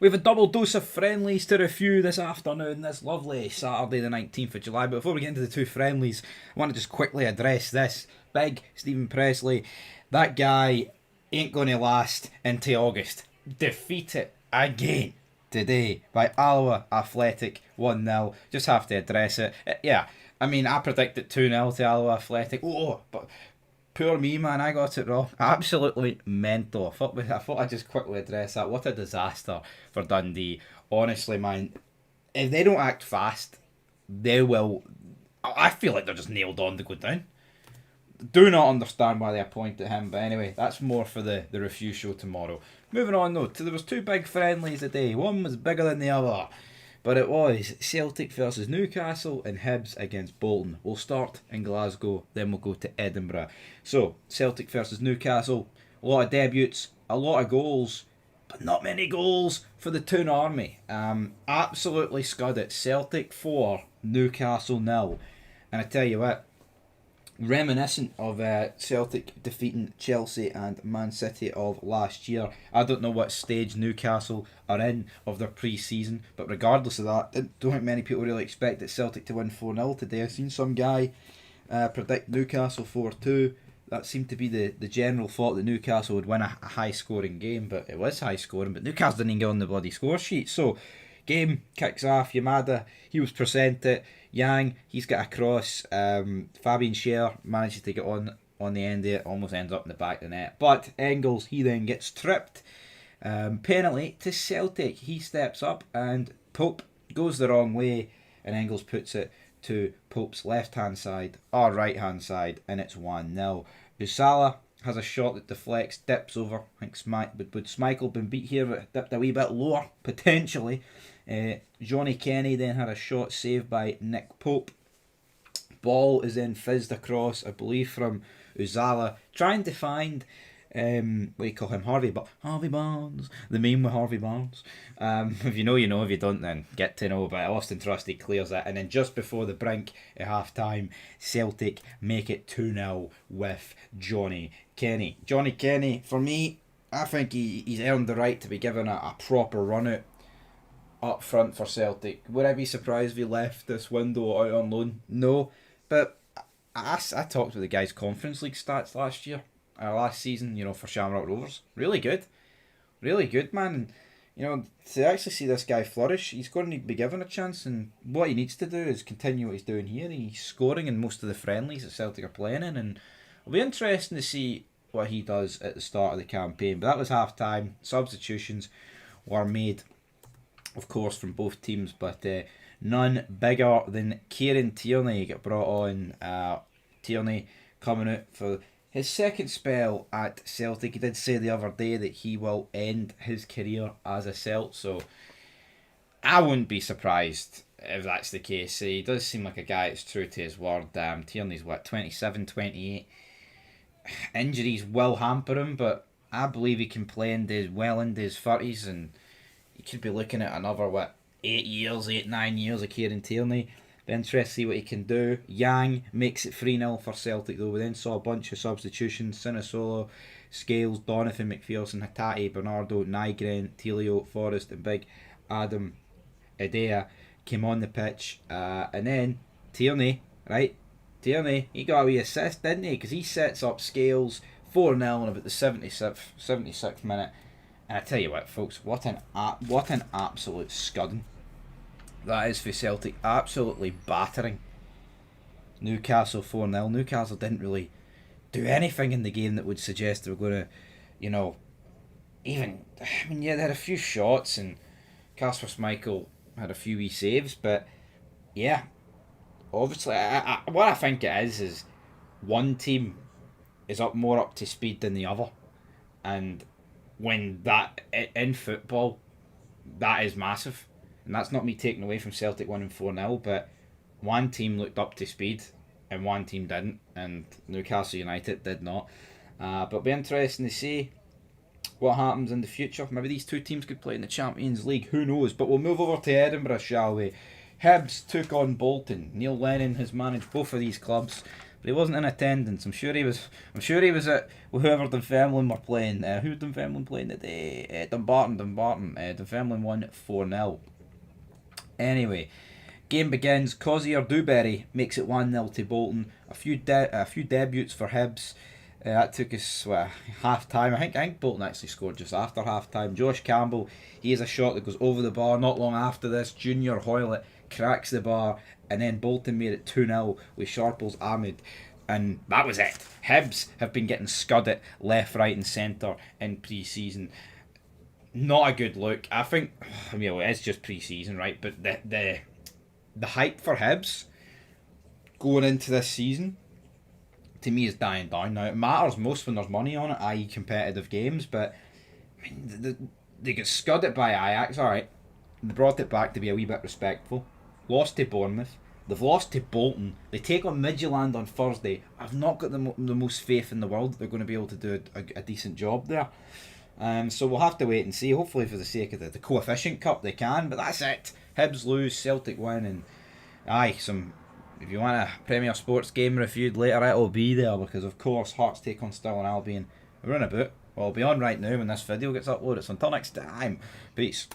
We have a double dose of friendlies to review this afternoon, this lovely Saturday the 19th of July. But before we get into the two friendlies, I want to just quickly address this. Big Stephen Presley, that guy ain't going to last into August. Defeated again today by Alloa Athletic 1-0. Just have to address it. Yeah, I mean, I predicted 2-0 to Alloa Athletic. Oh, but poor me, man, I got it wrong. Absolutely mental. I thought I'd just quickly address that. What a disaster for Dundee. Honestly, man, if they don't act fast, they will. I feel like they're just nailed on to go down. Do not understand why they appointed him, but anyway, that's more for the review show tomorrow. Moving on though, there was two big friendlies today. One was bigger than the other, but it was Celtic versus Newcastle and Hibs against Bolton. We'll start in Glasgow, then we'll go to Edinburgh. So, Celtic versus Newcastle, a lot of debuts, a lot of goals, but not many goals for the Toon Army. Absolutely scudded. Celtic 4, Newcastle 0. And I tell you what, reminiscent of Celtic defeating Chelsea and Man City of last year. I don't know what stage Newcastle are in of their pre-season, but regardless of that, I don't think many people really expected Celtic to win 4-0 today. I've seen some guy predict Newcastle 4-2. That seemed to be the general thought that Newcastle would win a high-scoring game, but it was high-scoring, but Newcastle didn't even get on the bloody score sheet. So, game kicks off. Yamada, he was presented. Yang, he's got a cross. Fabian Schär manages to get on the end of it, almost ends up in the back of the net. But Engels, he then gets tripped. Penalty to Celtic. He steps up and Pope goes the wrong way, and Engels puts it to Pope's left-hand side or right-hand side, and it's 1-0. Usala has a shot that deflects, dips over. I think would Schmeichel been beat here, but dipped a wee bit lower, potentially. Johnny Kenny then had a shot saved by Nick Pope. Ball is then fizzed across, I believe, from Uzala, trying to find what do you call him, Harvey Barnes, the meme with Harvey Barnes. If you know, you know. If you don't, then get to know. But Austin Trusty clears it, and then just before the brink at half time, Celtic make it 2-0 with Johnny Kenny. Johnny Kenny, for me, I think he's earned the right to be given a proper run out up front for Celtic. Would I be surprised if he left this window out on loan? No, but I talked with the guy's Conference League stats last season, for Shamrock Rovers. Really good, man. And, to actually see this guy flourish, he's going to be given a chance, and what he needs to do is continue what he's doing here. He's scoring in most of the friendlies that Celtic are playing in, and it'll be interesting to see what he does at the start of the campaign. But that was half time. Substitutions were made, of course, from both teams, but none bigger than Kieran Tierney got brought on. Tierney coming out for his second spell at Celtic. He did say the other day that he will end his career as a Celt, so I wouldn't be surprised if that's the case. He does seem like a guy that's true to his word. Tierney's 27, 28. Injuries will hamper him, but I believe he can play into his 30s, and you could be looking at another 9 years of Kieran Tierney. Be interested to see what he can do. Yang makes it 3-0 for Celtic though. We then saw a bunch of substitutions. Sinisolo, Scales, Donovan, McPherson, Hatate, Bernardo, Nygren, Telio, Forrest and big Adam Idea came on the pitch. And then Tierney, he got a wee assist, didn't he? Because he sets up Scales 4-0 in about the 76th minute. And I tell you what, folks, what an absolute scudding that is for Celtic. Absolutely battering Newcastle 4-0. Newcastle didn't really do anything in the game that would suggest they were going to, they had a few shots, and Kasper Schmeichel had a few wee saves, but yeah, obviously, what I think it is one team is more up to speed than the other, and when that in football, that is massive. And that's not me taking away from Celtic winning 4-0, but one team looked up to speed and one team didn't, and Newcastle United did not. But it'll be interesting to see what happens in the future. Maybe these two teams could play in the Champions League, who knows. But we'll move over to Edinburgh, shall we? Hibs took on Bolton. Neil Lennon has managed both of these clubs but he wasn't in attendance. I'm sure he was. I'm sure he was at whoever Dunfermline were playing. Who Dunfermline playing today? Dumbarton. Dunfermline won 4-0. Anyway, game begins. Cozier Dewberry makes it 1-0 to Bolton. A few debuts for Hibs. That took us half time. I think Bolton actually scored just after half time. Josh Campbell, he has a shot that goes over the bar. Not long after this, Junior Hoylett cracks the bar, and then Bolton made it 2-0 with Sharples Ahmed. And that was it. Hibs have been getting scudded left, right, and centre in pre-season. Not a good look. I think, it's just pre-season, right? But the hype for Hibs going into this season, to me, is dying down. Now, it matters most when there's money on it, i.e. competitive games, but they get scudded by Ajax, alright. They brought it back to be a wee bit respectful. Lost to Bournemouth. They've lost to Bolton. They take on Midtjylland on Thursday. I've not got the most faith in the world that they're going to be able to do a decent job there. So we'll have to wait and see. Hopefully, for the sake of the coefficient cup, they can. But that's it. Hibs lose, Celtic win, and if you want a Premier Sports game reviewed later, it'll be there, because of course Hearts take on Stirling Albion. We're in a boot. Well, it'll be on right now when this video gets uploaded. So until next time, peace.